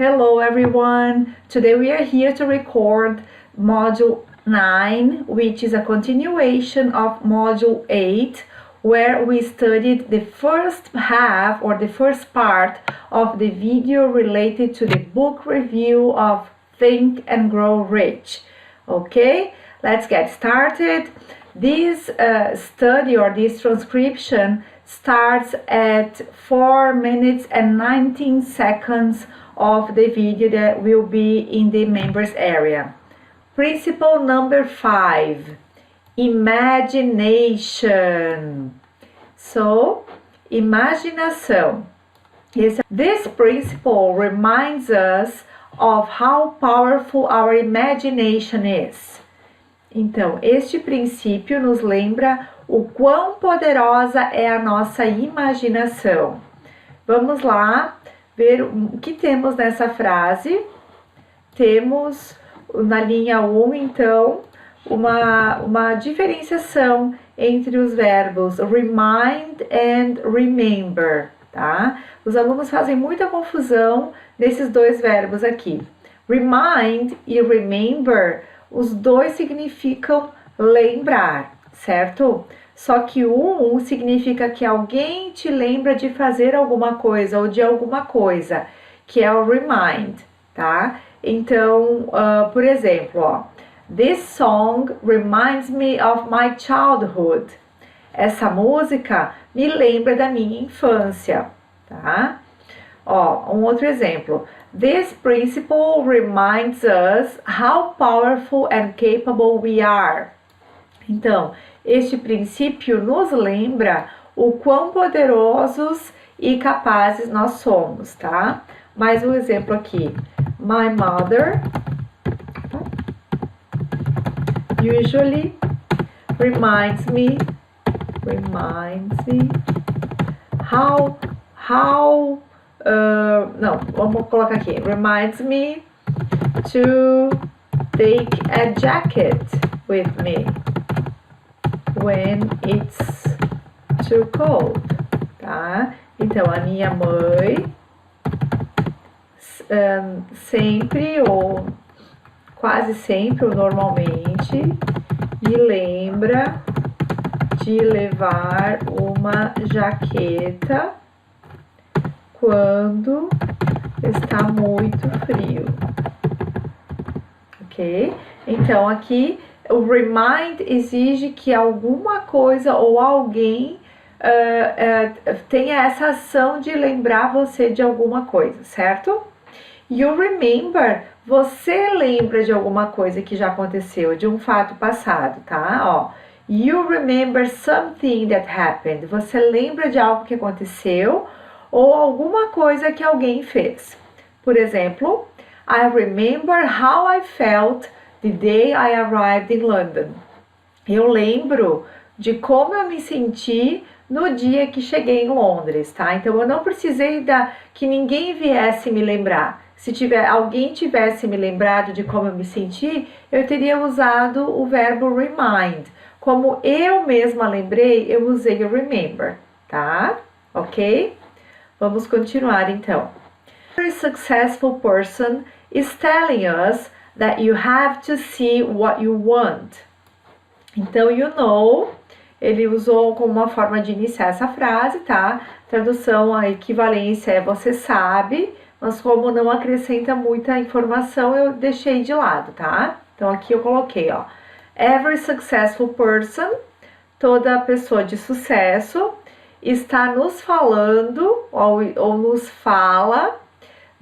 Hello everyone! Today we are here to record Module 9, which is a continuation of Module 8, where we studied the first half or the first part of the video related to the book review of Think and Grow Rich. Okay, let's get started. This study or this transcription starts at 4 minutes and 19 seconds of the video that will be in the members area. Principle number 5, imagination. So, imaginação. This principle reminds us of how powerful our imagination is. Então, este princípio nos lembra o quão poderosa é a nossa imaginação. Vamos lá ver o que temos nessa frase. Temos na linha 1, então, uma diferenciação entre os verbos remind and remember, tá? Os alunos fazem muita confusão nesses dois verbos aqui. Remind e remember, os dois significam lembrar, certo? Só que um significa que alguém te lembra de fazer alguma coisa ou de alguma coisa, que é o remind, tá? Então, por exemplo, ó, this song reminds me of my childhood. Essa música me lembra da minha infância, tá? Ó, um outro exemplo. This principle reminds us how powerful and capable we are. Então, este princípio nos lembra o quão poderosos e capazes nós somos, tá? Mais um exemplo aqui. My mother usually reminds me não, vamos colocar aqui. Reminds me to take a jacket with me when it's too cold, tá? Então, a minha mãe sempre ou quase sempre ou normalmente me lembra de levar uma jaqueta quando está muito frio, ok? Então, aqui o remind exige que alguma coisa ou alguém tenha essa ação de lembrar você de alguma coisa, certo? E o remember, você lembra de alguma coisa que já aconteceu, de um fato passado, tá? Ó, you remember something that happened. Você lembra de algo que aconteceu ou alguma coisa que alguém fez. Por exemplo, I remember how I felt the day I arrived in London. Eu lembro de como eu me senti no dia que cheguei em Londres, tá? Então, eu não precisei que ninguém viesse me lembrar. Se alguém tivesse me lembrado de como eu me senti, eu teria usado o verbo remind. Como eu mesma lembrei, eu usei o remember, tá? Ok? Vamos continuar, então. A very successful person is telling us that you have to see what you want. Então, you know, ele usou como uma forma de iniciar essa frase, tá? Tradução, a equivalência é você sabe, mas como não acrescenta muita informação, eu deixei de lado, tá? Então, aqui eu coloquei, ó. Every successful person, toda pessoa de sucesso, está nos falando ou nos fala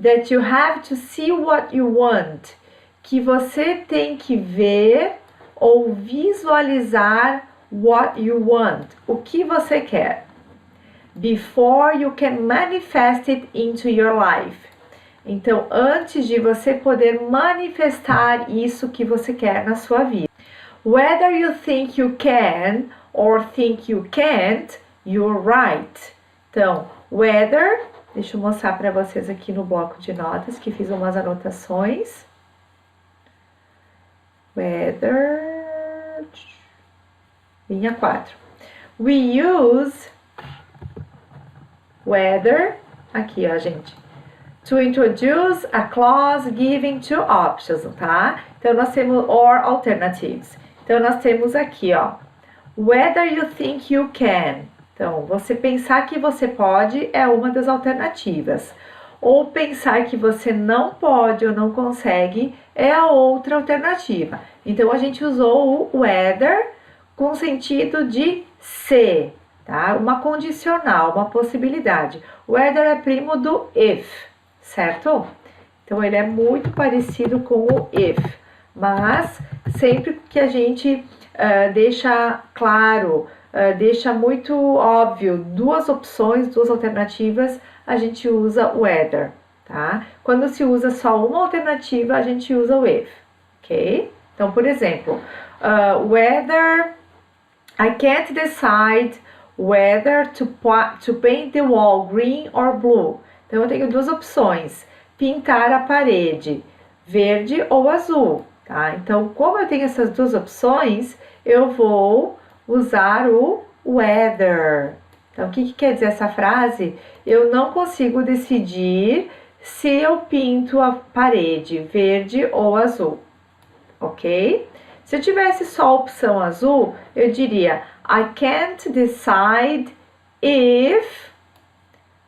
that you have to see what you want, que você tem que ver ou visualizar what you want, o que você quer, before you can manifest it into your life. Então, antes de você poder manifestar isso que você quer na sua vida. Whether you think you can or think you can't, you're right. Então, whether, deixa eu mostrar para vocês aqui no bloco de notas, que fiz umas anotações. Whether, linha 4. We use whether, aqui ó gente, To introduce a clause giving two options, tá? Então, nós temos or alternatives. Então, nós temos aqui, ó, whether you think you can. Então, você pensar que você pode é uma das alternativas. Ou pensar que você não pode ou não consegue é a outra alternativa. Então, a gente usou o whether com sentido de se, tá? Uma condicional, uma possibilidade. O whether é primo do if, certo? Então, ele é muito parecido com o if, mas sempre que a gente deixa claro, deixa muito óbvio duas opções, duas alternativas, a gente usa o whether, tá? Quando se usa só uma alternativa, a gente usa o if, ok? Então, por exemplo, whether I can't decide whether to paint the wall green or blue. Então, eu tenho duas opções, pintar a parede verde ou azul, tá? Então, como eu tenho essas duas opções, eu vou usar o whether. Então, o que quer dizer essa frase? Eu não consigo decidir se eu pinto a parede verde ou azul, ok? Se eu tivesse só a opção azul, eu diria I can't decide if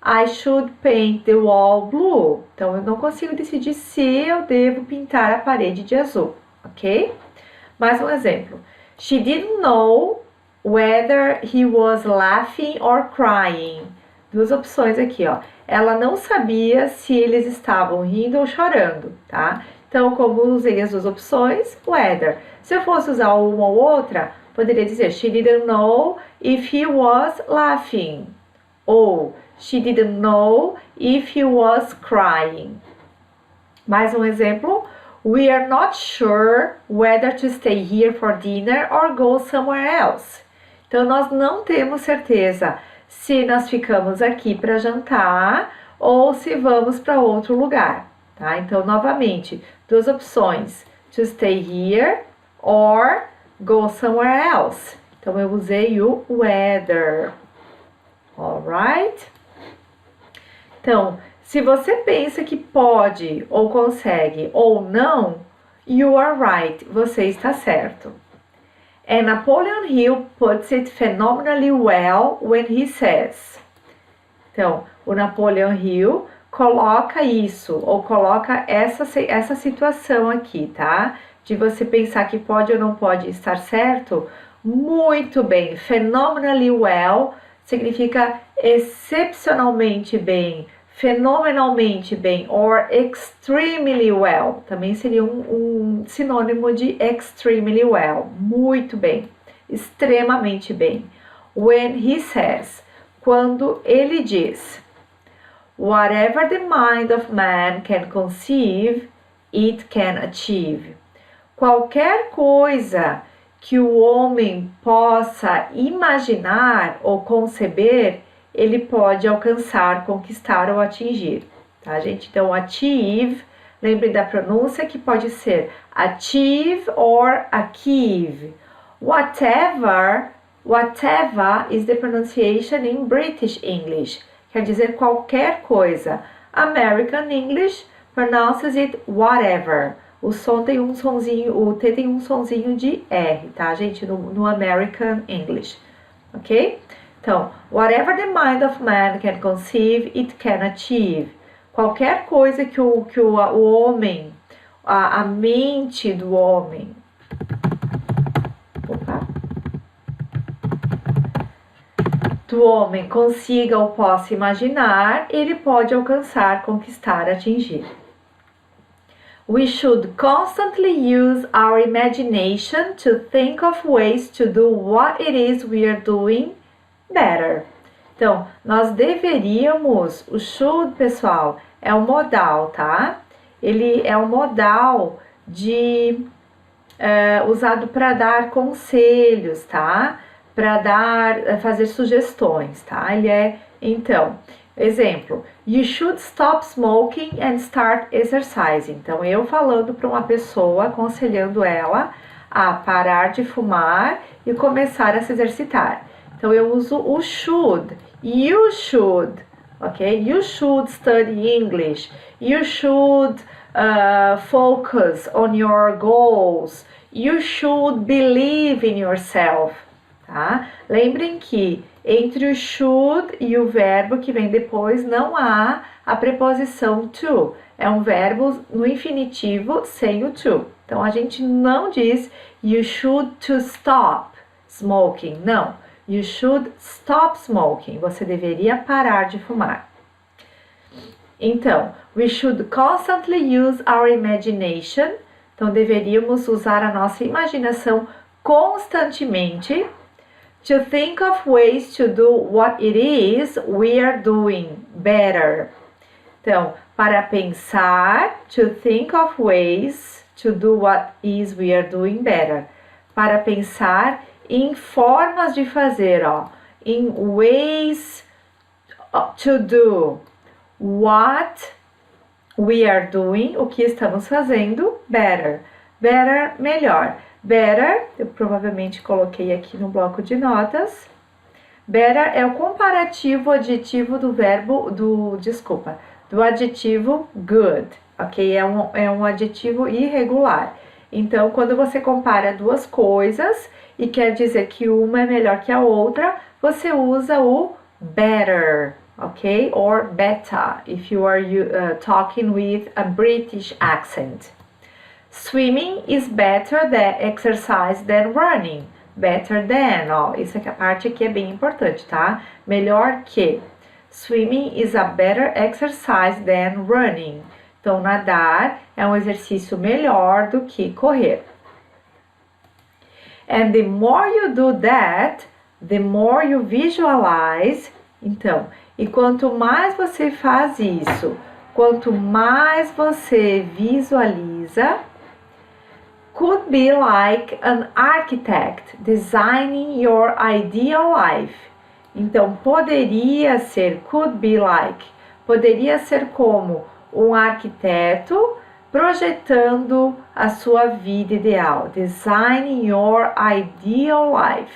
I should paint the wall blue. Então, eu não consigo decidir se eu devo pintar a parede de azul, ok? Mais um exemplo. She didn't know whether he was laughing or crying. Duas opções aqui, ó. Ela não sabia se eles estavam rindo ou chorando, tá? Então, como usei as duas opções, whether. Se eu fosse usar uma ou outra, poderia dizer she didn't know if he was laughing. Ou she didn't know if he was crying. Mais um exemplo. We are not sure whether to stay here for dinner or go somewhere else. Então, nós não temos certeza se nós ficamos aqui para jantar ou se vamos para outro lugar, tá? Então, novamente, duas opções, to stay here or go somewhere else. Então, eu usei o whether, alright? Então, se você pensa que pode ou consegue ou não, you are right, você está certo. And Napoleon Hill puts it phenomenally well when he says. Então, o Napoleon Hill coloca isso, ou coloca essa situação aqui, tá? De você pensar que pode ou não pode estar certo, muito bem. Phenomenally well significa excepcionalmente bem, fenomenalmente bem, or extremely well. Também seria um sinônimo de extremely well. Muito bem, extremamente bem. When he says, quando ele diz, whatever the mind of man can conceive, it can achieve. Qualquer coisa que o homem possa imaginar ou conceber, ele pode alcançar, conquistar ou atingir, tá, gente? Então, achieve, lembre da pronúncia que pode ser achieve or achieve. Whatever is the pronunciation in British English. Quer dizer qualquer coisa. American English pronounces it whatever. O som tem um sonzinho, o T tem um sonzinho de R, tá, gente? No American English, ok? Então, whatever the mind of man can conceive, it can achieve. Qualquer coisa que o homem, a mente do homem, consiga ou possa imaginar, ele pode alcançar, conquistar, atingir. We should constantly use our imagination to think of ways to do what it is we are doing better. Então, nós deveríamos, o should, pessoal, é um modal, tá? Ele é um modal usado para dar conselhos, tá? Para fazer sugestões, tá? Ele é, então, exemplo, you should stop smoking and start exercising. Então, eu falando para uma pessoa, aconselhando ela a parar de fumar e começar a se exercitar. Então, eu uso o should. You should ok? You should study English. You should focus on your goals. You should believe in yourself, tá? Lembrem que entre o should e o verbo que vem depois não há a preposição to. É um verbo no infinitivo sem o to. Então, a gente não diz you should to stop smoking. Não. You should stop smoking. Você deveria parar de fumar. Então, we should constantly use our imagination. Então, deveríamos usar a nossa imaginação constantemente to think of ways to do what it is we are doing better. Então, para pensar, to think of ways to do what is we are doing better. Para pensar em formas de fazer, ó, in ways to do what we are doing, o que estamos fazendo, better. Better, melhor. Better, eu provavelmente coloquei aqui no bloco de notas. Better é o comparativo adjetivo do verbo, do adjetivo good, ok? É um adjetivo irregular. Então, quando você compara duas coisas e quer dizer que uma é melhor que a outra, você usa o better, ok? Or better, if you are talking with a British accent. Swimming is better than exercise than running. Better than, ó, isso aqui, a parte aqui é bem importante, tá? Melhor que. Swimming is a better exercise than running. Então, nadar é um exercício melhor do que correr. And the more you do that, the more you visualize. Então, e quanto mais você faz isso, quanto mais você visualiza, could be like an architect designing your ideal life. Então, poderia ser, could be like, poderia ser como um arquiteto projetando a sua vida ideal. Designing your ideal life.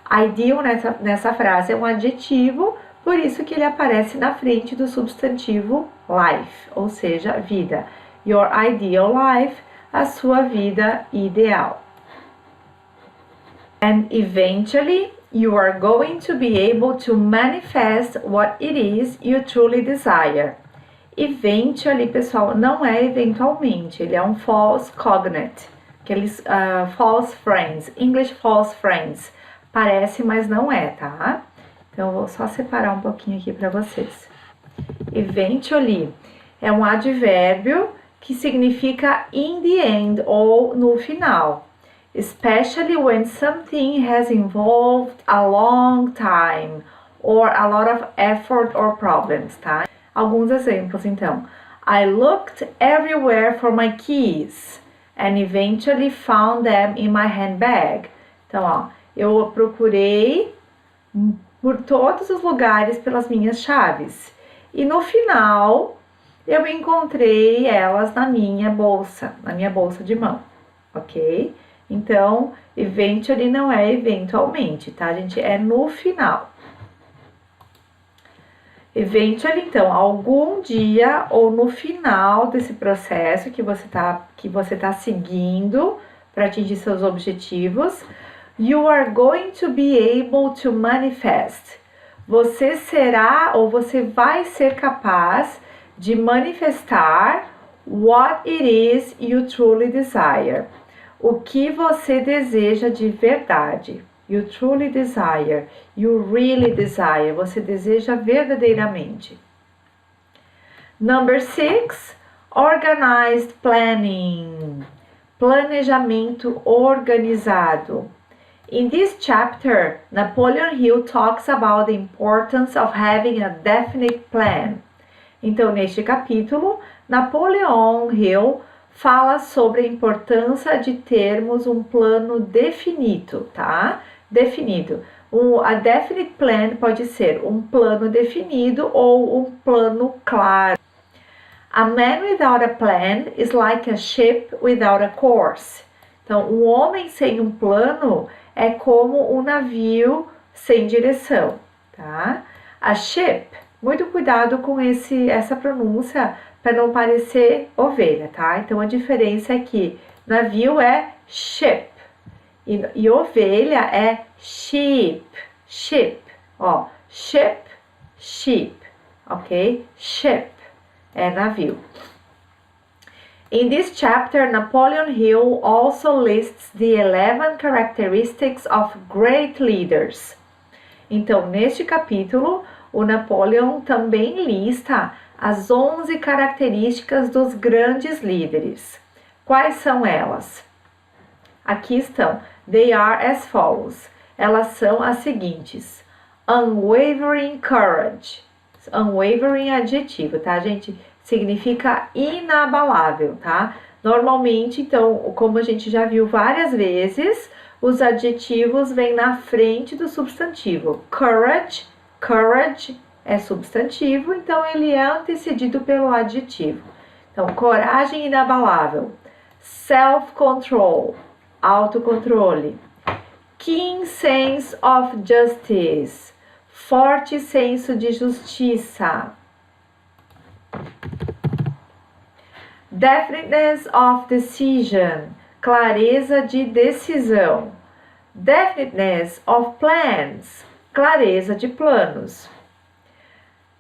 Ideal nessa frase é um adjetivo, por isso que ele aparece na frente do substantivo life, ou seja, vida. Your ideal life, a sua vida ideal. And eventually, you are going to be able to manifest what it is you truly desire. Eventually, pessoal, não é eventualmente, ele é um false cognate, aqueles false friends, English false friends. Parece, mas não é, tá? Então, eu vou só separar um pouquinho aqui para vocês. Eventually é um advérbio que significa in the end ou no final. Especially when something has involved a long time or a lot of effort or problems, tá? Alguns exemplos, então. I looked everywhere for my keys and eventually found them in my handbag. Então, ó, eu procurei por todos os lugares pelas minhas chaves. E no final, eu encontrei elas na minha bolsa de mão, ok? Então, eventually não é eventualmente, tá, gente? É no final. Eventually, então, algum dia ou no final desse processo que você tá seguindo para atingir seus objetivos, you are going to be able to manifest. Você será ou você vai ser capaz de manifestar what it is you truly desire. O que você deseja de verdade. You truly desire. You really desire. Você deseja verdadeiramente. Number 6, organized planning. Planejamento organizado. In this chapter, Napoleon Hill talks about the importance of having a definite plan. Então, neste capítulo, Napoleon Hill fala sobre a importância de termos um plano definido, tá? Definido. A definite plan pode ser um plano definido ou um plano claro. A man without a plan is like a ship without a course. Então, um homem sem um plano é como um navio sem direção, tá? A ship Muito cuidado com essa pronúncia para não parecer ovelha, tá? Então a diferença é que navio é ship e ovelha é sheep, ó, sheep, ok? Ship é navio. In this chapter, Napoleon Hill also lists the 11 characteristics of great leaders. Então, neste capítulo, o Napoleon também lista as 11 características dos grandes líderes. Quais são elas? Aqui estão. They are as follows. Elas são as seguintes. Unwavering courage. Unwavering é adjetivo, tá, gente? Significa inabalável, tá? Normalmente, então, como a gente já viu várias vezes, os adjetivos vêm na frente do substantivo. Courage é substantivo, então ele é antecedido pelo adjetivo. Então, coragem inabalável. Self-control, autocontrole. Keen sense of justice, forte senso de justiça. Definiteness of decision, clareza de decisão. Definiteness of plans, clareza de planos.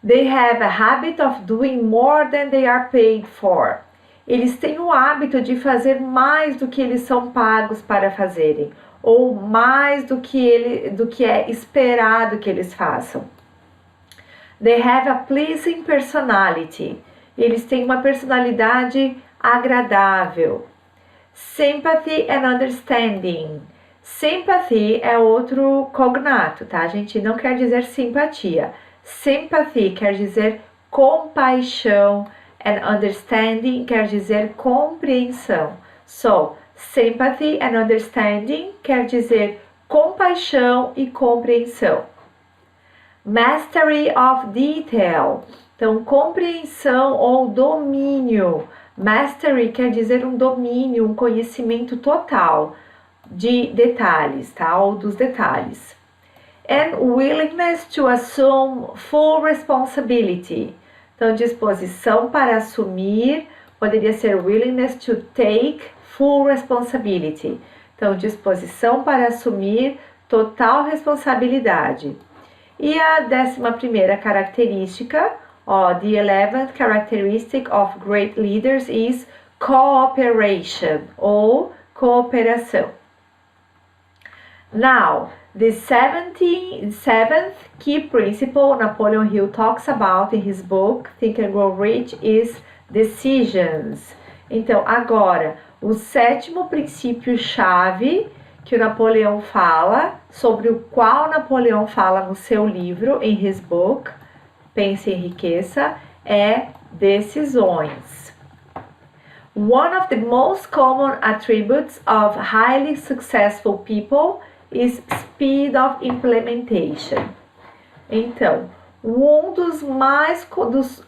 They have a habit of doing more than they are paid for. Eles têm o hábito de fazer mais do que eles são pagos para fazerem, ou mais do que é esperado que eles façam. They have a pleasing personality. Eles têm uma personalidade agradável. Sympathy and understanding. Sympathy é outro cognato, tá? A gente não quer dizer simpatia. Sympathy quer dizer compaixão and understanding quer dizer compreensão. So, sympathy and understanding quer dizer compaixão e compreensão. Mastery of detail. Então, compreensão ou domínio. Mastery quer dizer um domínio, um conhecimento total de detalhes, tá? Ou dos detalhes. And willingness to assume full responsibility. Então, disposição para assumir, poderia ser willingness to take full responsibility. Então, disposição para assumir total responsabilidade. E a 11ª característica, the 11th characteristic of great leaders is cooperation, ou cooperação. Now, the seventh key principle Napoleon Hill talks about in his book, Think and Grow Rich, is decisions. Então, agora, o 7º princípio-chave que o Napoleão fala, sobre o qual Napoleão fala no seu livro, em his book, Pense e Enriqueça, é decisões. One of the most common attributes of highly successful people is speed of implementation. Então, dos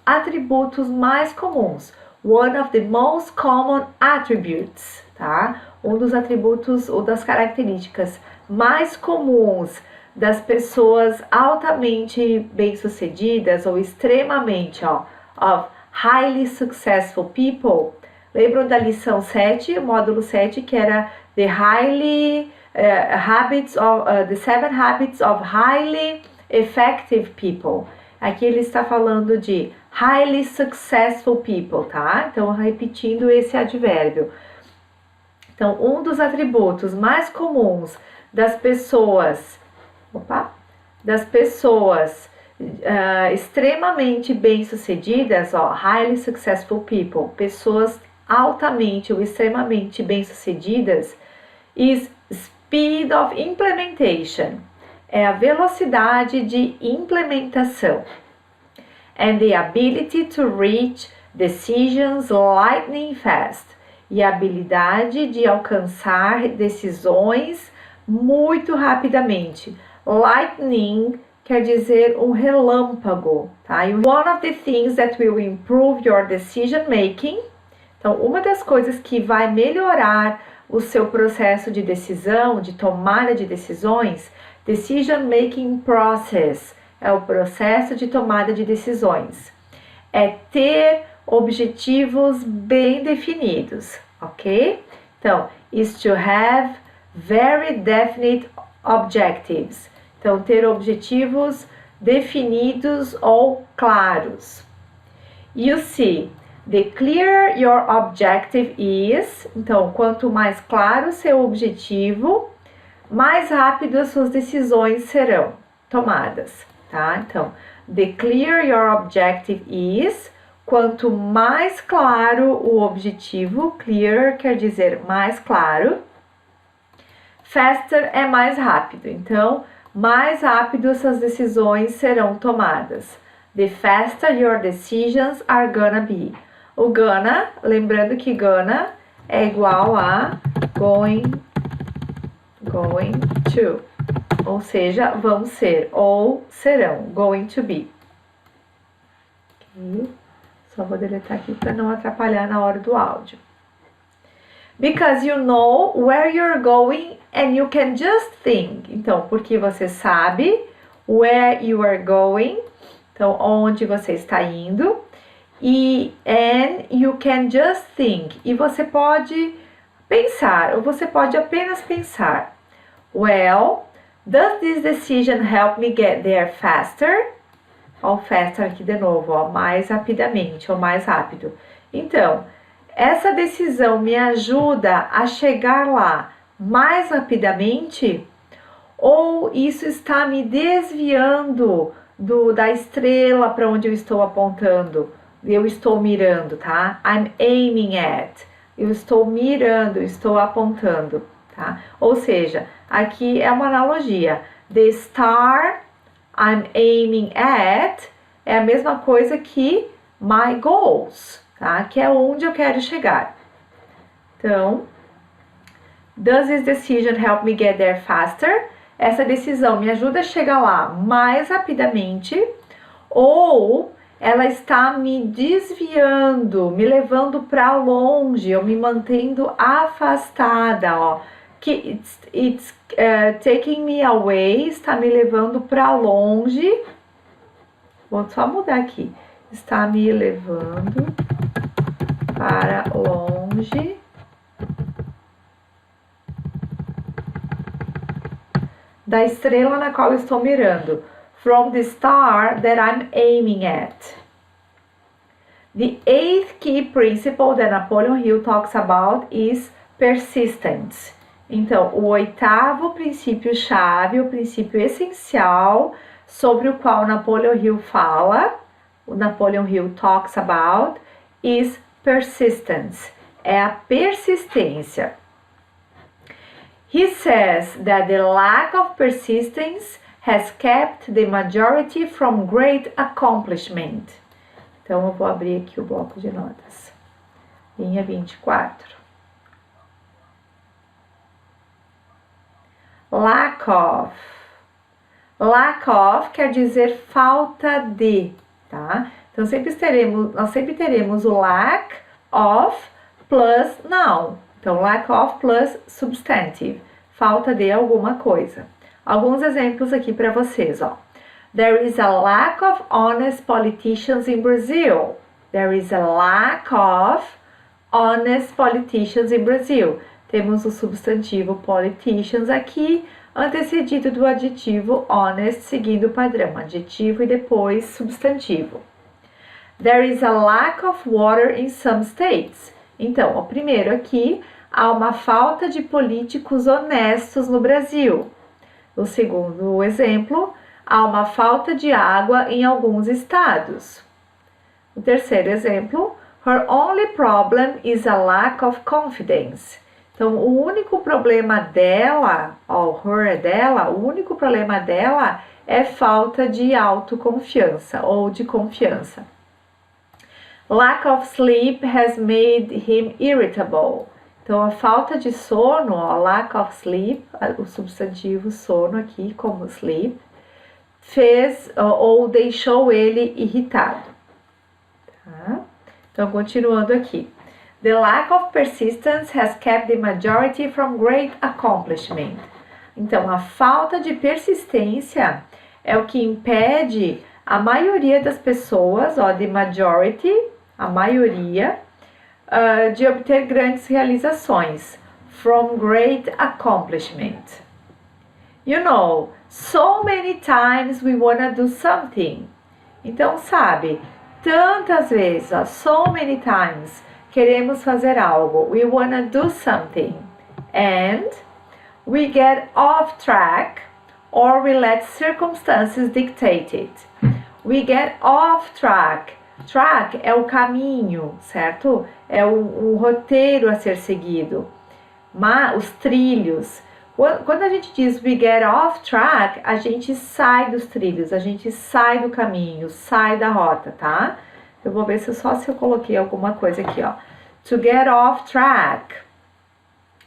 atributos mais comuns, one of the most common attributes, tá? Um dos atributos ou das características mais comuns das pessoas altamente bem-sucedidas ou extremamente, of highly successful people. Lembram da lição 7, o módulo 7, que era the the 7 habits of highly effective people. Aqui ele está falando de highly successful people, tá? Então, repetindo esse advérbio. Então, um dos atributos mais comuns das pessoas extremamente bem-sucedidas, highly successful people, pessoas altamente ou extremamente bem-sucedidas, is speed of implementation, é a velocidade de implementação, and the ability to reach decisions lightning fast, e a habilidade de alcançar decisões muito rapidamente. Lightning quer dizer um relâmpago, tá? One of the things that will improve your decision making. Então, uma das coisas que vai melhorar o seu processo de decisão, de tomada de decisões, decision making process, é o processo de tomada de decisões. É ter objetivos bem definidos, ok? Então, is to have very definite objectives. Então, ter objetivos definidos ou claros. You see, the clearer your objective is, então, quanto mais claro seu objetivo, mais rápido as suas decisões serão tomadas, tá? Então, the clearer your objective is, quanto mais claro o objetivo, clear quer dizer mais claro, faster é mais rápido, então, mais rápido essas decisões serão tomadas. The faster your decisions are gonna be. O gonna, lembrando que gonna é igual a going to, ou seja, vão ser ou serão, going to be. Okay. Só vou deletar aqui para não atrapalhar na hora do áudio. Because you know where you're going and you can just think. Então, porque você sabe where you are going, então onde você está indo, and you can just think. E você pode pensar, ou você pode apenas pensar. Well, does this decision help me get there faster? Ó, faster aqui de novo, ó, mais rapidamente, ou mais rápido. Então, essa decisão me ajuda a chegar lá mais rapidamente? Ou isso está me desviando da estrela para onde eu estou apontando? Eu estou mirando, tá? I'm aiming at. Eu estou mirando, estou apontando, tá? Ou seja, aqui é uma analogia. The star I'm aiming at é a mesma coisa que my goals, tá? Que é onde eu quero chegar. Então, does this decision help me get there faster? Essa decisão me ajuda a chegar lá mais rapidamente, ou ela está me desviando, me levando para longe, ou me mantendo afastada, ó. Que it's taking me away, está me levando para longe. Vou só mudar aqui. Está me levando para longe da estrela na qual estou mirando. From the star that I'm aiming at. The eighth key principle that Napoleon Hill talks about is persistence. Então, o oitavo princípio-chave, o princípio essencial sobre o qual Napoleon Hill fala, o Napoleon Hill talks about, is persistence. É a persistência. He says that the lack of persistence has kept the majority from great accomplishment. Então, eu vou abrir aqui o bloco de notas. Linha 24. Lack of. Lack of quer dizer falta de, tá? Então, nós sempre teremos o lack of plus noun. Então, lack of plus substantive. Falta de alguma coisa. Alguns exemplos aqui para vocês, ó. There is a lack of honest politicians in Brazil. There is a lack of honest politicians in Brazil. Temos o substantivo politicians aqui, antecedido do adjetivo honest, seguindo o padrão, adjetivo e depois substantivo. There is a lack of water in some states. Então, o primeiro aqui, há uma falta de políticos honestos no Brasil. O segundo exemplo, há uma falta de água em alguns estados. O terceiro exemplo, her only problem is a lack of confidence. Então, o único problema dela, ó, her é dela, o único problema dela é falta de autoconfiança ou de confiança. Lack of sleep has made him irritable. Então, a falta de sono, ó, lack of sleep, o substantivo sono aqui como sleep, fez ou deixou ele irritado. Tá? Então, continuando aqui. The lack of persistence has kept the majority from great accomplishment. Então, a falta de persistência é o que impede a maioria das pessoas, ó, the majority, a maioria, de obter grandes realizações. From great accomplishment. You know, so many times we wanna do something. Então, sabe, tantas vezes, ó, so many times, queremos fazer algo. We wanna do something. And we get off track or we let circumstances dictate it. We get off track. Track é o caminho, certo? É o roteiro a ser seguido. Os trilhos. Quando a gente diz we get off track, a gente sai dos trilhos, a gente sai do caminho, sai da rota, tá? Eu vou ver se eu coloquei alguma coisa aqui, ó. To get off track.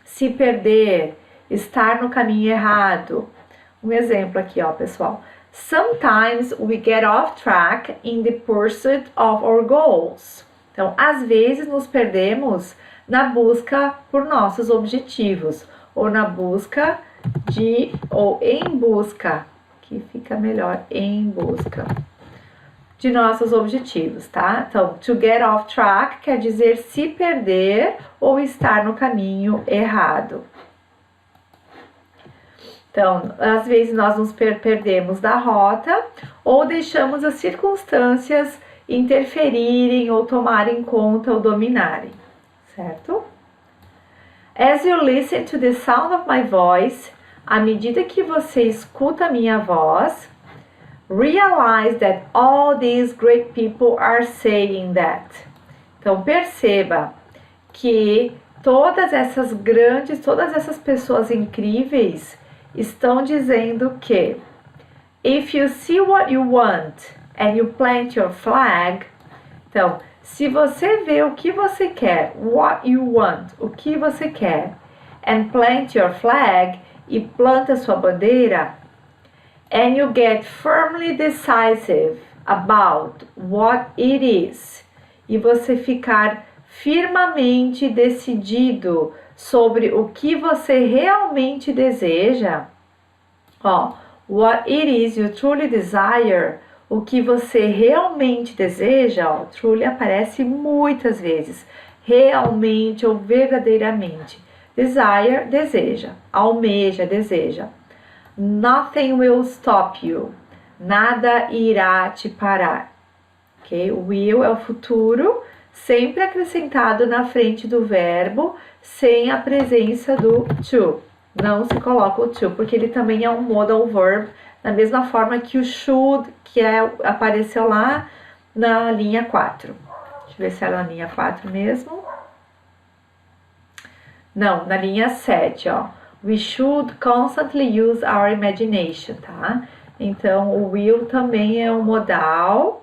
Se perder, estar no caminho errado. Um exemplo aqui, ó, pessoal. Sometimes we get off track in the pursuit of our goals. Então, às vezes nos perdemos na busca por nossos objetivos, ou na busca ou em busca, que fica melhor, em busca de nossos objetivos, tá? Então, to get off track quer dizer se perder ou estar no caminho errado. Então, às vezes nós nos perdemos da rota ou deixamos as circunstâncias interferirem ou tomarem conta ou dominarem, certo? As you listen to the sound of my voice, à medida que você escuta a minha voz, realize that all these great people are saying that. Então, perceba que todas essas pessoas incríveis estão dizendo que if you see what you want and you plant your flag, então, se você vê o que você quer, what you want, o que você quer, and plant your flag, e planta sua bandeira, and you get firmly decisive about what it is, e você ficar firmemente decidido sobre o que você realmente deseja, ó, what it is you truly desire, o que você realmente deseja, ó, truly aparece muitas vezes, realmente ou verdadeiramente. Desire, deseja, almeja, deseja. Nothing will stop you, nada irá te parar. Ok? Will é o futuro, sempre acrescentado na frente do verbo, sem a presença do to. Não se coloca o to, porque ele também é um modal verb, da mesma forma que o should, que apareceu lá na linha 4. Deixa eu ver se era na linha 4 mesmo. Não, na linha 7, ó. We should constantly use our imagination, tá? Então, o will também é um modal.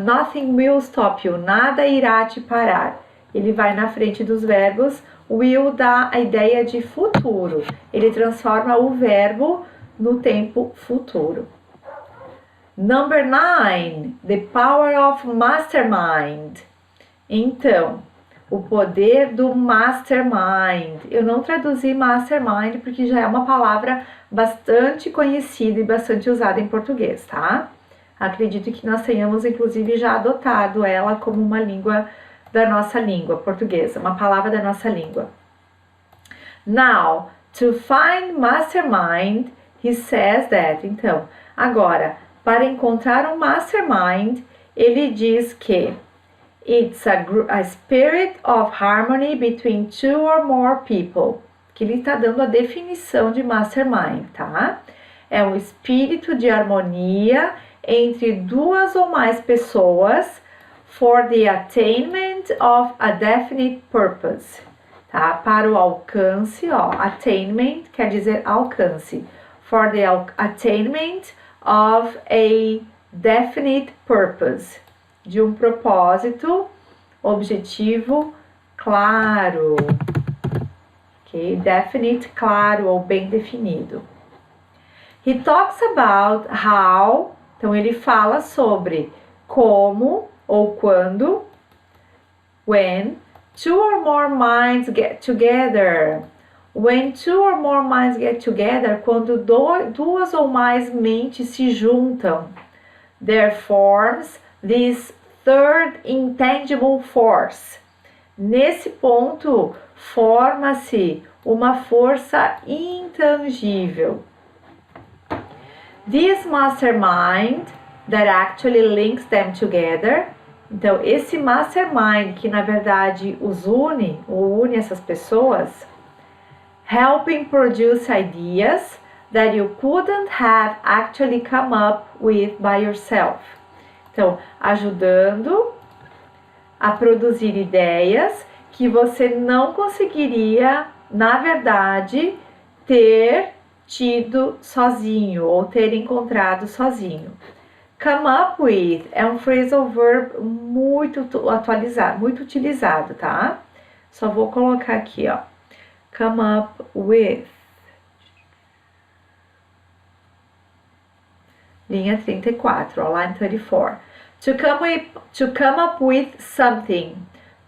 Nothing will stop you, nada irá te parar. Ele vai na frente dos verbos. Will dá a ideia de futuro. Ele transforma o verbo no tempo futuro. Number 9, the power of mastermind. Então, o poder do mastermind. Eu não traduzi mastermind porque já é uma palavra bastante conhecida e bastante usada em português, tá? Acredito que nós tenhamos, inclusive, já adotado ela como uma língua da nossa língua portuguesa, uma palavra da nossa língua. Now, to find mastermind, he says that. Então, agora, para encontrar um mastermind, ele diz que it's a spirit of harmony between two or more people. Que ele está dando a definição de mastermind, tá? É um espírito de harmonia entre duas ou mais pessoas for the attainment of a definite purpose, tá? Para o alcance, ó, attainment quer dizer alcance. For the attainment of a definite purpose, de um propósito, objetivo claro, ok? Definite, claro ou bem definido. He talks about how, então ele fala sobre como ou quando, when two or more minds get together, When two or more minds get together, quando duas ou mais mentes se juntam, there forms this third intangible force. Nesse ponto, forma-se uma força intangível. This mastermind that actually links them together. Então, esse mastermind que na verdade os une, ou une essas pessoas, helping produce ideas that you couldn't have actually come up with by yourself. Então, ajudando a produzir ideias que você não conseguiria, na verdade, ter tido sozinho ou ter encontrado sozinho. Come up with é um phrasal verb muito atualizado, muito utilizado, tá? Só vou colocar aqui, ó. Come up with. Linha 34, ó, line 34. To come up with something.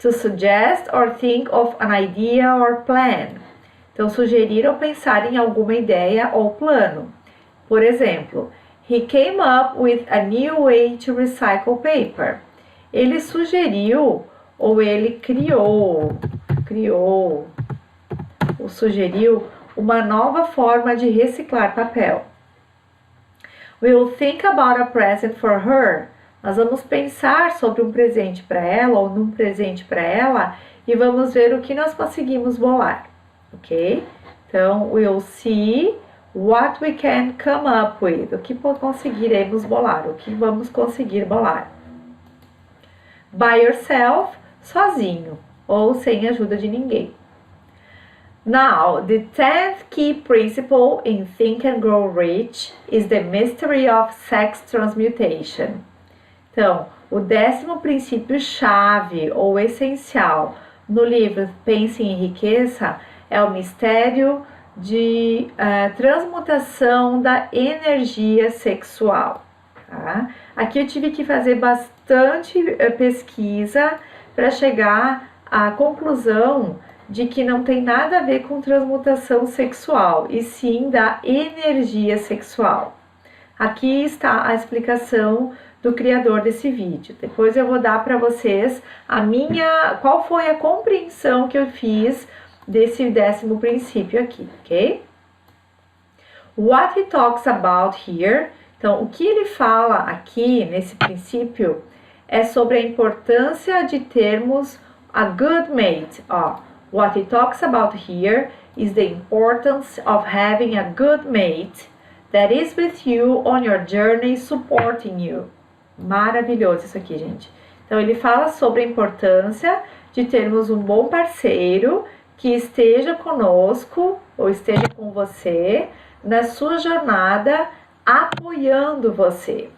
To suggest or think of an idea or plan. Então, sugerir ou pensar em alguma ideia ou plano. Por exemplo, he came up with a new way to recycle paper. Ele sugeriu ou ele sugeriu uma nova forma de reciclar papel. We'll think about a present for her. Nós vamos pensar sobre um presente para ela ou num presente para ela e vamos ver o que nós conseguimos bolar, ok? Então, we'll see what we can come up with. O que conseguiremos bolar, o que vamos conseguir bolar. By yourself, sozinho ou sem ajuda de ninguém. Now, the 10th key principle in Think and Grow Rich is the mystery of sex transmutation. Então, o 10º princípio chave ou essencial no livro Pense e Enriqueça é o mistério de transmutação da energia sexual. Tá? Aqui eu tive que fazer bastante pesquisa para chegar à conclusão de que não tem nada a ver com transmutação sexual, e sim da energia sexual. Aqui está a explicação do criador desse vídeo. Depois eu vou dar para vocês qual foi a compreensão que eu fiz desse 10º princípio aqui, ok? What he talks about here, então o que ele fala aqui nesse princípio é sobre a importância de termos a good mate, ó. What he talks about here is the importance of having a good mate that is with you on your journey, supporting you. Maravilhoso isso aqui, gente. Então, ele fala sobre a importância de termos um bom parceiro que esteja conosco ou esteja com você na sua jornada, apoiando você.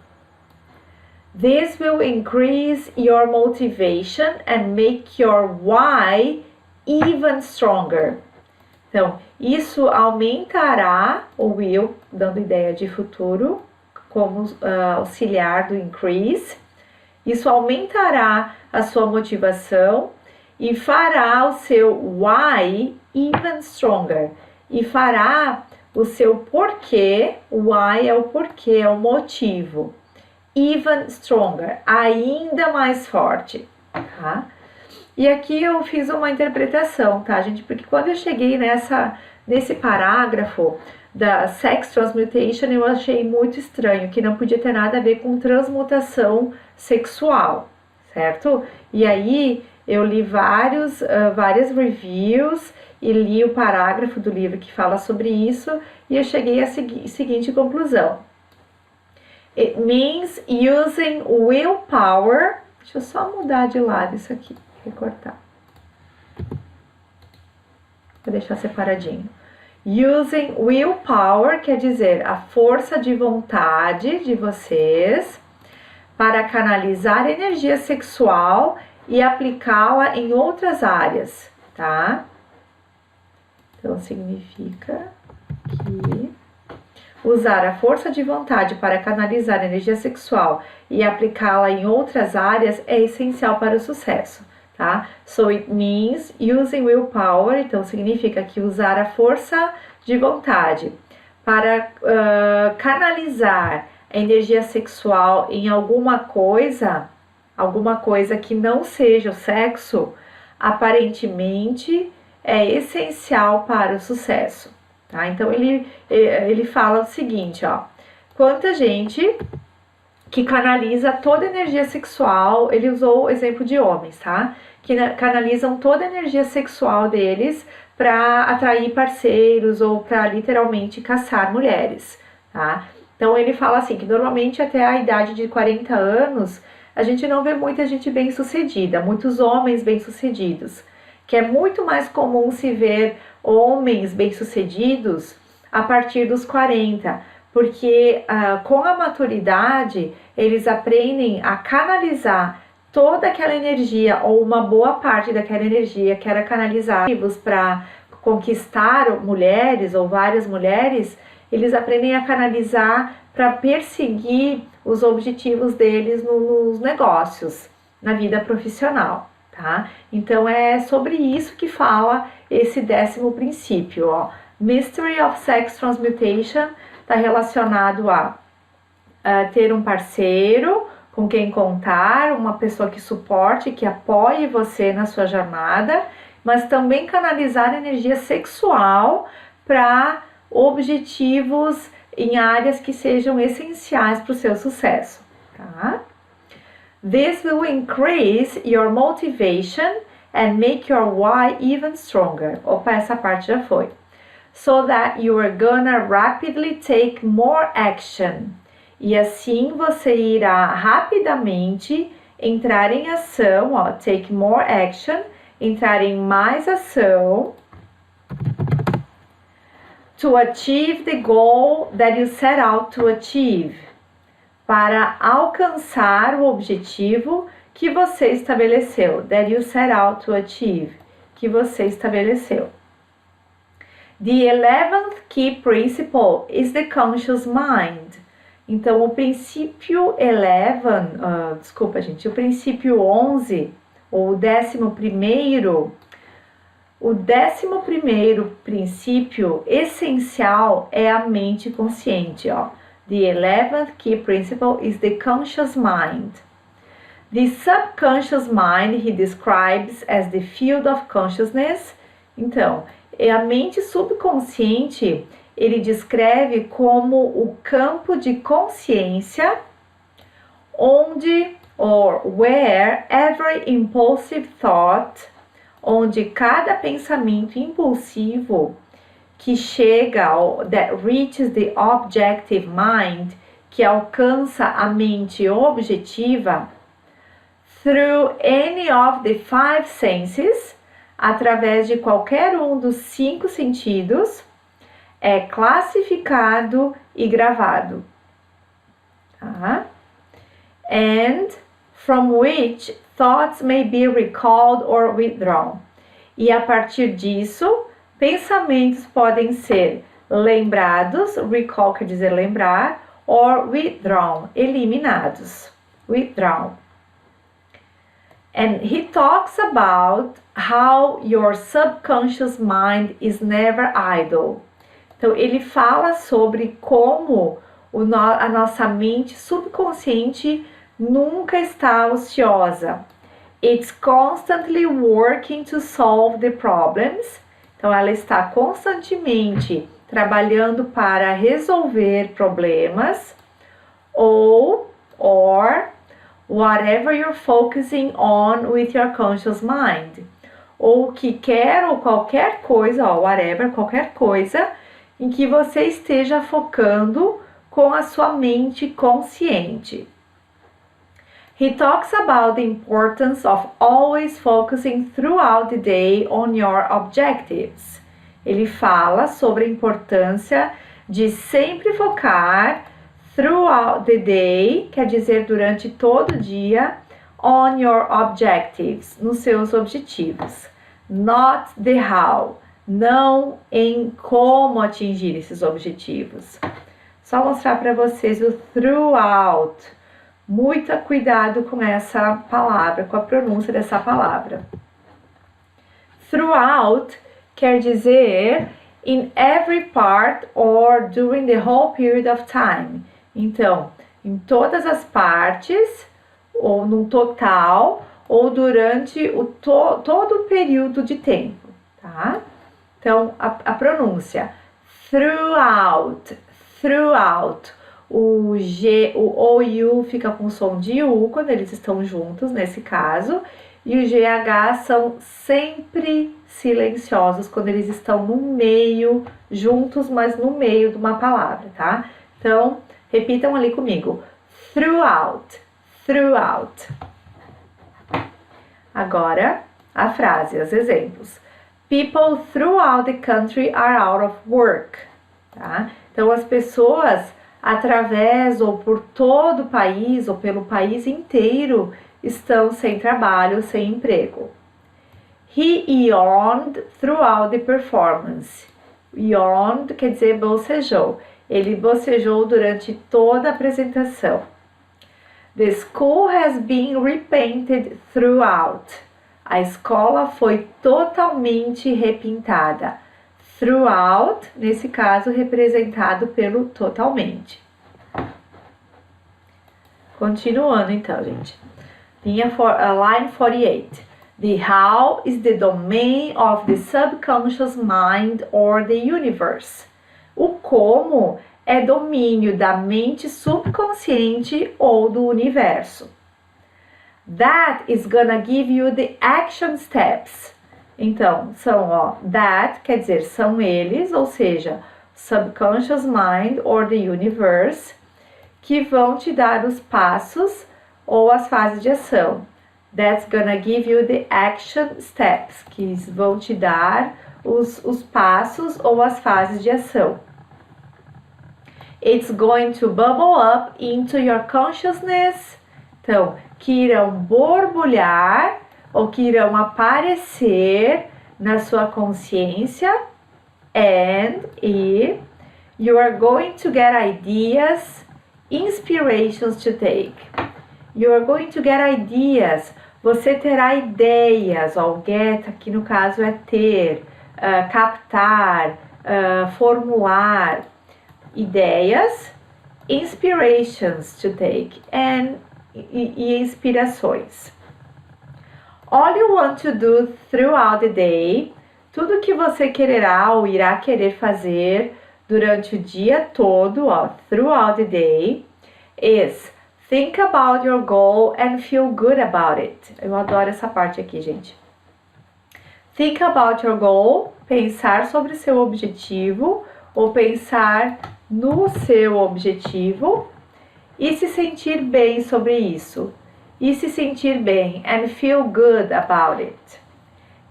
This will increase your motivation and make your why even stronger. Então, isso aumentará o will, dando ideia de futuro, como auxiliar do increase. Isso aumentará a sua motivação e fará o seu why even stronger. E fará o seu porquê, o why é o porquê, é o motivo. Even stronger, ainda mais forte, tá? E aqui eu fiz uma interpretação, tá, gente? Porque quando eu cheguei nesse parágrafo da Sex Transmutation, eu achei muito estranho, que não podia ter nada a ver com transmutação sexual, certo? E aí eu li várias reviews e li o parágrafo do livro que fala sobre isso e eu cheguei à seguinte conclusão. It means using willpower. Deixa eu só mudar de lado isso aqui. Recortar. Vou deixar separadinho. Using willpower quer dizer a força de vontade de vocês para canalizar energia sexual e aplicá-la em outras áreas, tá? Então significa que usar a força de vontade para canalizar energia sexual e aplicá-la em outras áreas é essencial para o sucesso. tá? So it means using willpower, então significa que usar a força de vontade para canalizar a energia sexual em alguma coisa que não seja o sexo, aparentemente é essencial para o sucesso, tá? Então ele fala o seguinte, ó, quanta gente que canaliza toda a energia sexual, ele usou o exemplo de homens, tá? Que canalizam toda a energia sexual deles para atrair parceiros ou para literalmente caçar mulheres, tá? Então ele fala assim que normalmente até a idade de 40 anos a gente não vê muita gente bem-sucedida, muitos homens bem-sucedidos, que é muito mais comum se ver homens bem-sucedidos a partir dos 40, porque com a maturidade eles aprendem a canalizar toda aquela energia ou uma boa parte daquela energia que era canalizada para conquistar mulheres ou várias mulheres, eles aprendem a canalizar para perseguir os objetivos deles nos negócios, na vida profissional, tá? Então é sobre isso que fala esse 10º princípio, ó. Mystery of Sex Transmutation está relacionado a ter um parceiro com quem contar, uma pessoa que suporte, que apoie você na sua jornada, mas também canalizar energia sexual para objetivos em áreas que sejam essenciais para o seu sucesso, tá? This will increase your motivation and make your why even stronger. Opa, essa parte já foi. So that you are gonna rapidly take more action. E assim você irá rapidamente entrar em ação, ó, take more action, entrar em mais ação, to achieve the goal that you set out to achieve, para alcançar o objetivo que você estabeleceu, that you set out to achieve, que você estabeleceu. The 11th key principle is the conscious mind. Então, o princípio 11, o princípio 11, ou o 11º, o 11º princípio essencial é a mente consciente, ó. The 11th key principle is the conscious mind. The subconscious mind he describes as the field of consciousness. Então, a mente subconsciente ele descreve como o campo de consciência onde, or where, every impulsive thought, onde cada pensamento impulsivo que chega, that reaches the objective mind, que alcança a mente objetiva, through any of the 5 senses, através de qualquer um dos 5 sentidos, é classificado e gravado. Tá? And from which thoughts may be recalled or withdrawn. E a partir disso, pensamentos podem ser lembrados, recall quer dizer lembrar, or withdrawn, eliminados. Withdrawn. And he talks about how your subconscious mind is never idle. Então, ele fala sobre como a nossa mente subconsciente nunca está ociosa. It's constantly working to solve the problems. Então, ela está constantemente trabalhando para resolver problemas or whatever you're focusing on with your conscious mind. Ou que quer ou qualquer coisa, whatever, qualquer coisa em que você esteja focando com a sua mente consciente. He talks about the importance of always focusing throughout the day on your objectives. Ele fala sobre a importância de sempre focar throughout the day, quer dizer durante todo o dia, on your objectives, nos seus objetivos. Not the how, não em como atingir esses objetivos. Só mostrar para vocês o throughout. Muito cuidado com essa palavra, com a pronúncia dessa palavra. Throughout quer dizer in every part or during the whole period of time. Então, em todas as partes, ou no total, ou durante todo o período de tempo, tá? Então, a pronúncia throughout, throughout. O G, o O e U fica com som de U quando eles estão juntos, nesse caso. E o GH são sempre silenciosos quando eles estão no meio, juntos, mas no meio de uma palavra, tá? Então, repitam ali comigo. Throughout, throughout. Agora, a frase, os exemplos. People throughout the country are out of work, tá? Então, as pessoas através ou por todo o país ou pelo país inteiro estão sem trabalho, sem emprego. He yawned throughout the performance. Yawned quer dizer bocejou. Ele bocejou durante toda a apresentação. The school has been repainted throughout. A escola foi totalmente repintada. Throughout, nesse caso, representado pelo totalmente. Continuando então, gente. Line 48. The how is the domain of the subconscious mind or the universe. O como é domínio da mente subconsciente ou do universo. That is gonna give you the action steps. Então, são, that quer dizer são eles, ou seja, subconscious mind or the universe, que vão te dar os passos ou as fases de ação. That's gonna give you the action steps, que vão te dar os passos ou as fases de ação. It's going to bubble up into your consciousness. Então, que irão borbulhar ou que irão aparecer na sua consciência. E you are going to get ideas, inspirations to take. You are going to get ideas. Você terá ideias. O get aqui no caso é ter, captar, formular. Ideias, inspirations to take, e inspirações. All you want to do throughout the day, tudo que você quererá ou irá querer fazer durante o dia todo, throughout the day, is think about your goal and feel good about it. Eu adoro essa parte aqui, gente. Think about your goal, pensar sobre seu objetivo, ou pensar no seu objetivo e se sentir bem sobre isso. E se sentir bem, and feel good about it.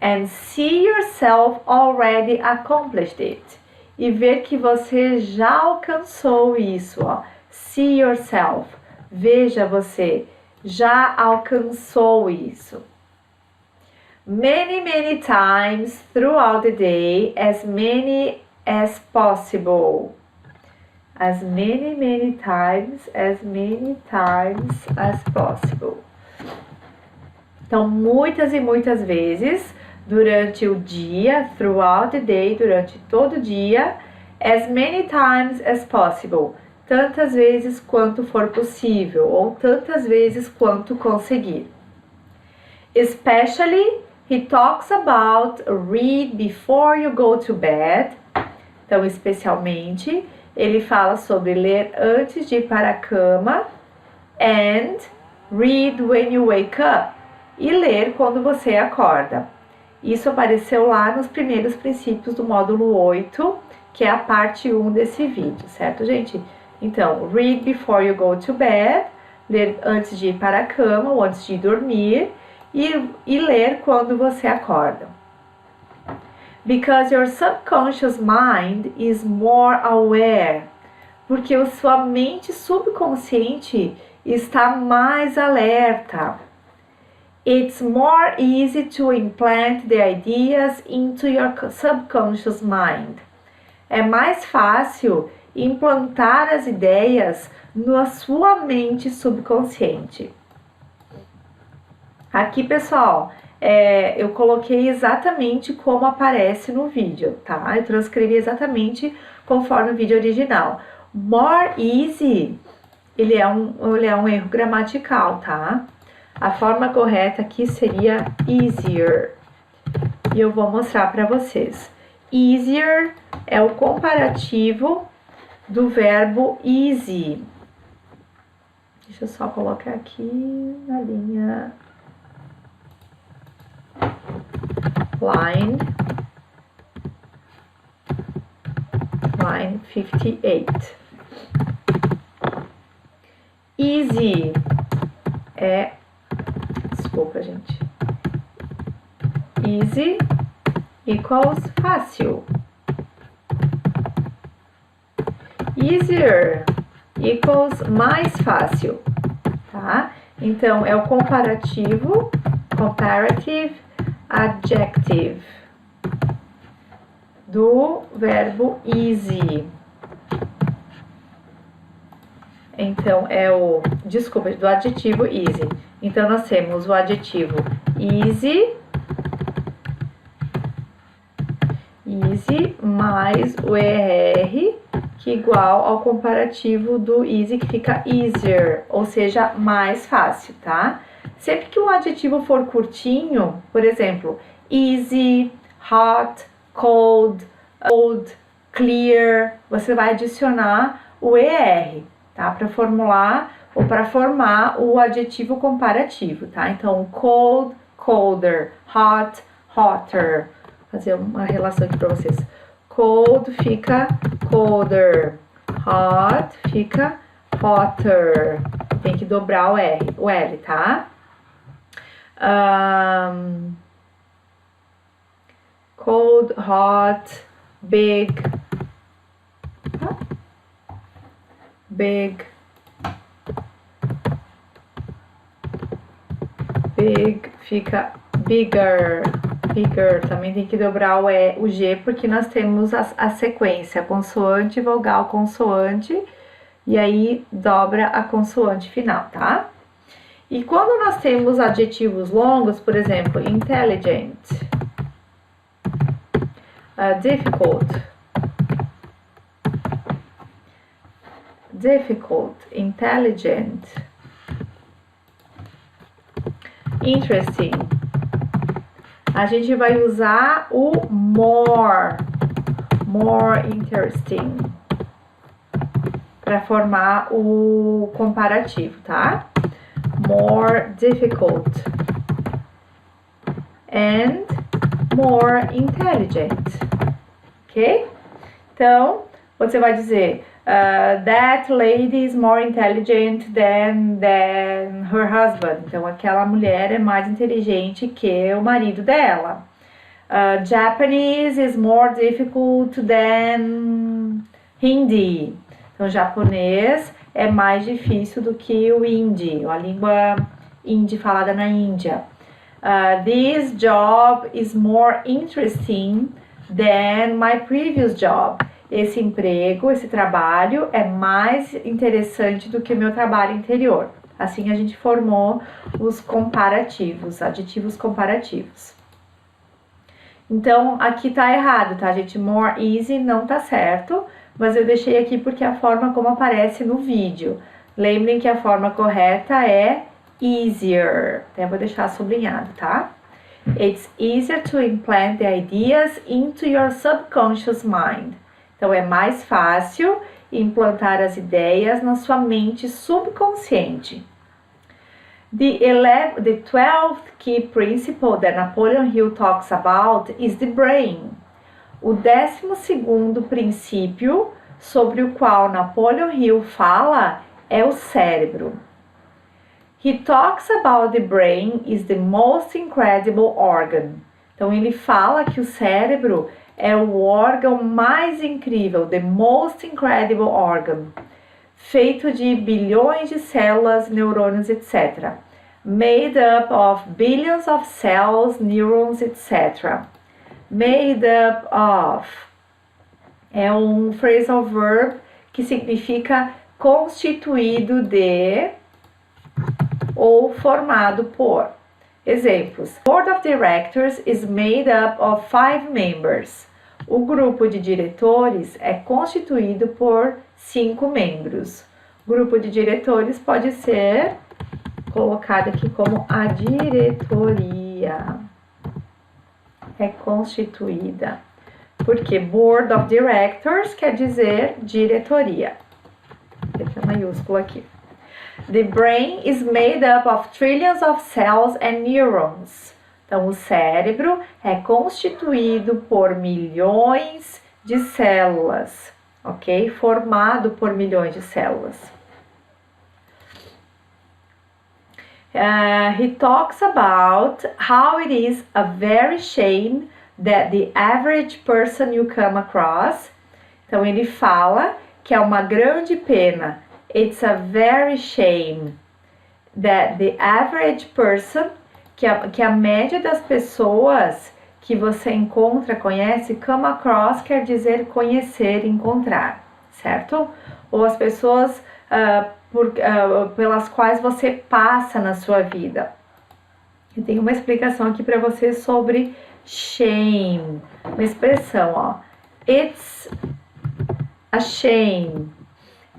And see yourself already accomplished it. E ver que você já alcançou isso, See yourself. Veja você, já alcançou isso. Many, many times throughout the day, as many as possible. As many times as possible. Então, muitas e muitas vezes, durante o dia, throughout the day, durante todo o dia, as many times as possible. Tantas vezes quanto for possível, ou tantas vezes quanto conseguir. Especially, he talks about read before you go to bed. Então, especialmente, ele fala sobre ler antes de ir para a cama and read when you wake up, e ler quando você acorda. Isso apareceu lá nos primeiros princípios do módulo 8, que é a parte 1 desse vídeo, certo, gente? Então, read before you go to bed, ler antes de ir para a cama ou antes de dormir, e ler quando você acorda. Because your subconscious mind is more aware. Porque a sua mente subconsciente está mais alerta. It's more easy to implant the ideas into your subconscious mind. É mais fácil implantar as ideias na sua mente subconsciente. Aqui, pessoal, eu coloquei exatamente como aparece no vídeo, tá? Eu transcrevi exatamente conforme o vídeo original. More easy, ele é um erro gramatical, tá? A forma correta aqui seria easier. E eu vou mostrar para vocês. Easier é o comparativo do verbo easy. Deixa eu só colocar aqui na linha line 58. Easy desculpa, gente. Easy equals fácil. Easier equals mais fácil, tá? Então, é o comparativo, comparative adjective do verbo easy. Então, do adjetivo easy. Então, nós temos o adjetivo easy mais o ER, que é igual ao comparativo do easy, que fica easier, ou seja, mais fácil, tá? Sempre que um adjetivo for curtinho, por exemplo, easy, hot, cold, old, clear, você vai adicionar o ER, tá? Para formular ou para formar o adjetivo comparativo, tá? Então, cold, colder, hot, hotter. Vou fazer uma relação aqui para vocês. Cold fica colder, hot fica hotter. Tem que dobrar o L, tá? Cold, hot, big, big fica bigger, também tem que dobrar o G, porque nós temos a sequência, consoante, vogal, consoante, e aí dobra a consoante final, tá? E quando nós temos adjetivos longos, por exemplo, intelligent, difficult, intelligent, interesting, a gente vai usar o more interesting para formar o comparativo, tá? More difficult and more intelligent, ok? Então, você vai dizer that lady is more intelligent than her husband. Então, aquela mulher é mais inteligente que o marido dela. Japanese is more difficult than Hindi. Então, japonês é mais difícil do que o hindi, a língua hindi falada na Índia. This job is more interesting than my previous job. Esse emprego, esse trabalho é mais interessante do que o meu trabalho anterior. Assim a gente formou os comparativos, adjetivos comparativos. Então, aqui tá errado, tá, gente? More easy não tá certo, mas eu deixei aqui porque é a forma como aparece no vídeo. Lembrem que a forma correta é easier. Até vou deixar sublinhado, tá? It's easier to implant the ideas into your subconscious mind. Então, é mais fácil implantar as ideias na sua mente subconsciente. The 12th key principle that Napoleon Hill talks about is the brain. O 12º princípio sobre o qual Napoleon Hill fala é o cérebro. He talks about the brain is the most incredible organ. Então, ele fala que o cérebro é o órgão mais incrível, the most incredible organ, feito de bilhões de células, neurônios, etc. Made up of billions of cells, neurons, etc. Made up of é um phrasal verb que significa constituído de ou formado por. Exemplos: Board of Directors is made up of 5 members. O grupo de diretores é constituído por 5 membros. O grupo de diretores pode ser colocado aqui como a diretoria. É constituída. Porque Board of Directors quer dizer diretoria. Letra maiúscula aqui. The brain is made up of trillions of cells and neurons. Então, o cérebro é constituído por milhões de células, ok? Formado por milhões de células. He talks about how it is a very shame that the average person you come across. Então, ele fala que é uma grande pena. It's a very shame that the average person, que a média das pessoas que você encontra, conhece, come across quer dizer conhecer, encontrar, certo? Ou as pessoas pelas quais você passa na sua vida. Eu tenho uma explicação aqui para você sobre shame, uma expressão, ó. It's a shame,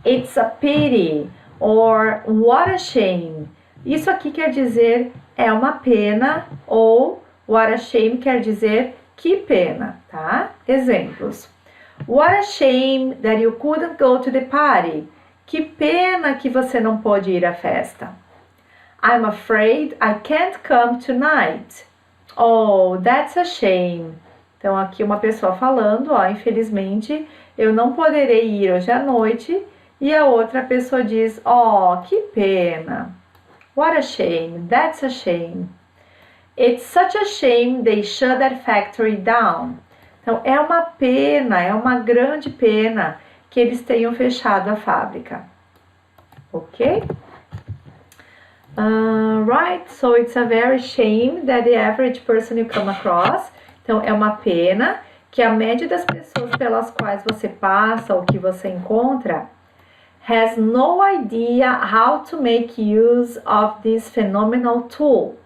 it's a pity, or what a shame. Isso aqui quer dizer é uma pena, ou what a shame quer dizer que pena, tá? Exemplos. What a shame that you couldn't go to the party. Que pena que você não pôde ir à festa. I'm afraid I can't come tonight. Oh, that's a shame. Então, aqui uma pessoa falando, ó, infelizmente, eu não poderei ir hoje à noite. E a outra pessoa diz, oh, que pena. What a shame, that's a shame. It's such a shame they shut that factory down. Então, é uma pena, é uma grande pena que eles tenham fechado a fábrica. Ok? Right, so it's a very shame that the average person you come across. Então, é uma pena que a média das pessoas pelas quais você passa ou que você encontra has no idea how to make use of this phenomenal tool.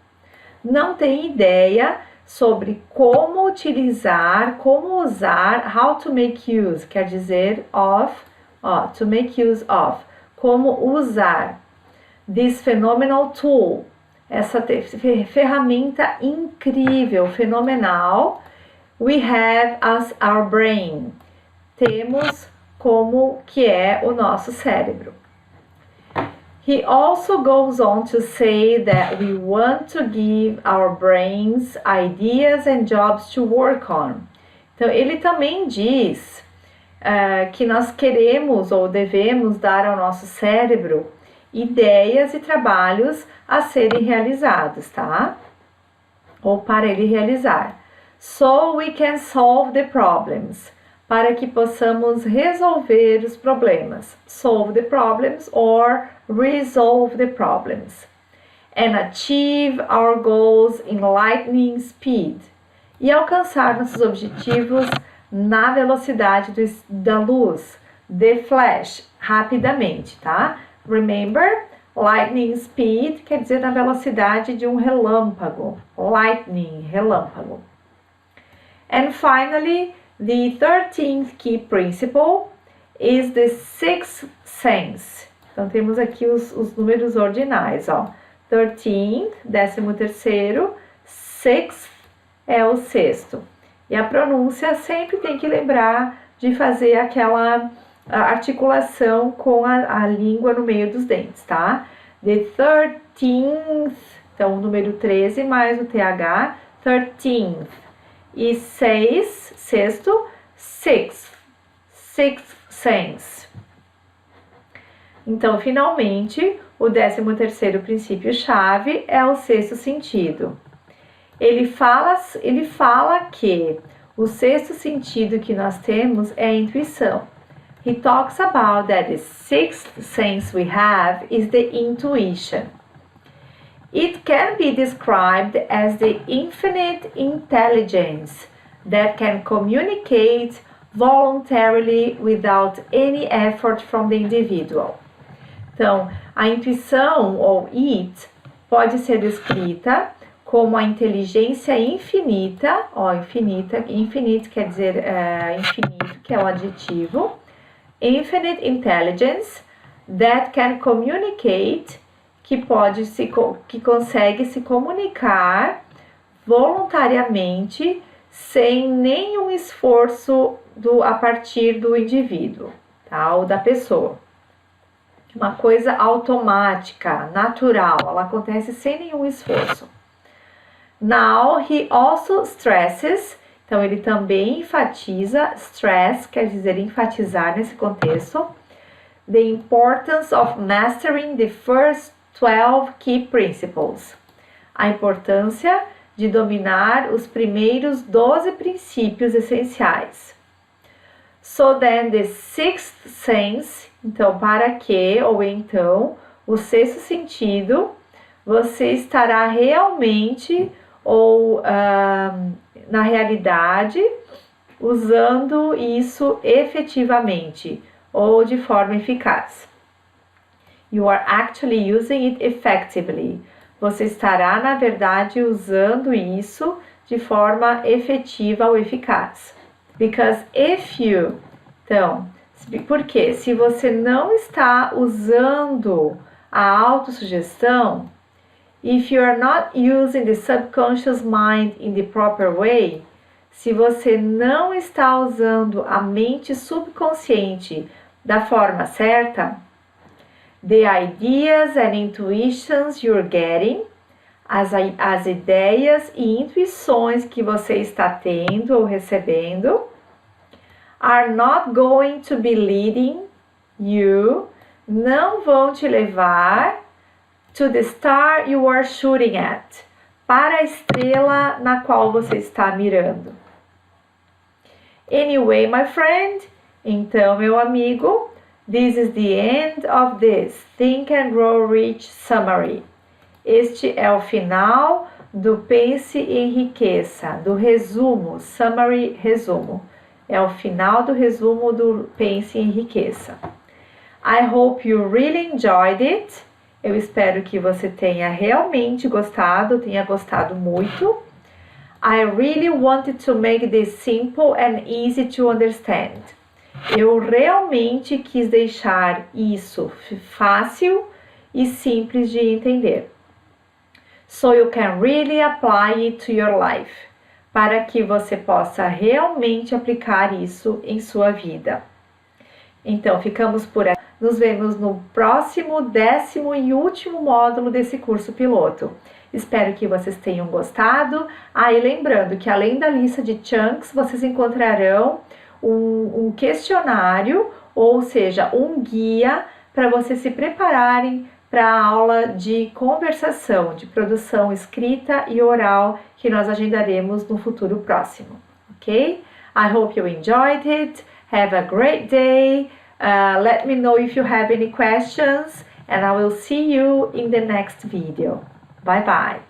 Não tem ideia sobre como utilizar, como usar, how to make use, quer dizer of, to make use of, como usar this phenomenal tool, essa ferramenta incrível, fenomenal. We have as our brain. Temos como que é o nosso cérebro. He also goes on to say that we want to give our brains ideas and jobs to work on. Então, ele também diz que nós queremos ou devemos dar ao nosso cérebro ideias e trabalhos a serem realizados, tá? Ou para ele realizar. So we can solve the problems. Para que possamos resolver os problemas. Solve the problems or resolve the problems. And achieve our goals in lightning speed. E alcançar nossos objetivos na velocidade da luz. The flash, rapidamente, tá? Remember, lightning speed quer dizer na velocidade de um relâmpago. Lightning, relâmpago. And finally, the 13th key principle is the sixth sense. Então, temos aqui os números ordinais, ó. 13th, 13º, sixth é o sexto. E a pronúncia sempre tem que lembrar de fazer aquela articulação com a língua no meio dos dentes, tá? The 13th, então o número 13 mais o TH, 13th. E sexto, sixth sense. Então, finalmente, o 13º princípio-chave é o sexto sentido. Ele fala que o sexto sentido que nós temos é a intuição. He talks about that the sixth sense we have is the intuition. It can be described as the infinite intelligence that can communicate voluntarily without any effort from the individual. Então, a intuição, ou it, pode ser descrita como a inteligência infinita, infinite quer dizer infinito, que é o adjetivo, infinite intelligence that can communicate, que consegue se comunicar voluntariamente, sem nenhum esforço a partir do indivíduo, tá? Ou da pessoa. Uma coisa automática, natural, ela acontece sem nenhum esforço. Now, he also stresses, então ele também enfatiza, stress quer dizer enfatizar nesse contexto, the importance of mastering the first 12 key principles. A importância de dominar os primeiros 12 princípios essenciais. So then the sixth sense, então para que, ou então, o sexto sentido, você estará realmente, ou na realidade, usando isso efetivamente, ou de forma eficaz. You are actually using it effectively. Você estará, na verdade, usando isso de forma efetiva ou eficaz. Because if you... Então, porque se você não está usando a autossugestão, if you are not using the subconscious mind in the proper way, se você não está usando a mente subconsciente da forma certa, the ideas and intuitions you're getting, as ideias e intuições que você está tendo ou recebendo, are not going to be leading you, não vão te levar to the star you are shooting at, para a estrela na qual você está mirando. Anyway, my friend, então, meu amigo, this is the end of this Think and Grow Rich summary. Este é o final do Pense e Enriqueça, do resumo, summary, resumo. É o final do resumo do Pense e Enriqueça. I hope you really enjoyed it. Eu espero que você tenha realmente gostado, tenha gostado muito. I really wanted to make this simple and easy to understand. Eu realmente quis deixar isso fácil e simples de entender. So you can really apply it to your life. Para que você possa realmente aplicar isso em sua vida. Então, ficamos por aqui. Nos vemos no próximo, 10º e último módulo desse curso piloto. Espero que vocês tenham gostado. E lembrando que além da lista de chunks, vocês encontrarão um questionário, ou seja, um guia para vocês se prepararem para a aula de conversação, de produção escrita e oral que nós agendaremos no futuro próximo, ok? I hope you enjoyed it. Have a great day. Let me know if you have any questions and I will see you in the next video. Bye bye.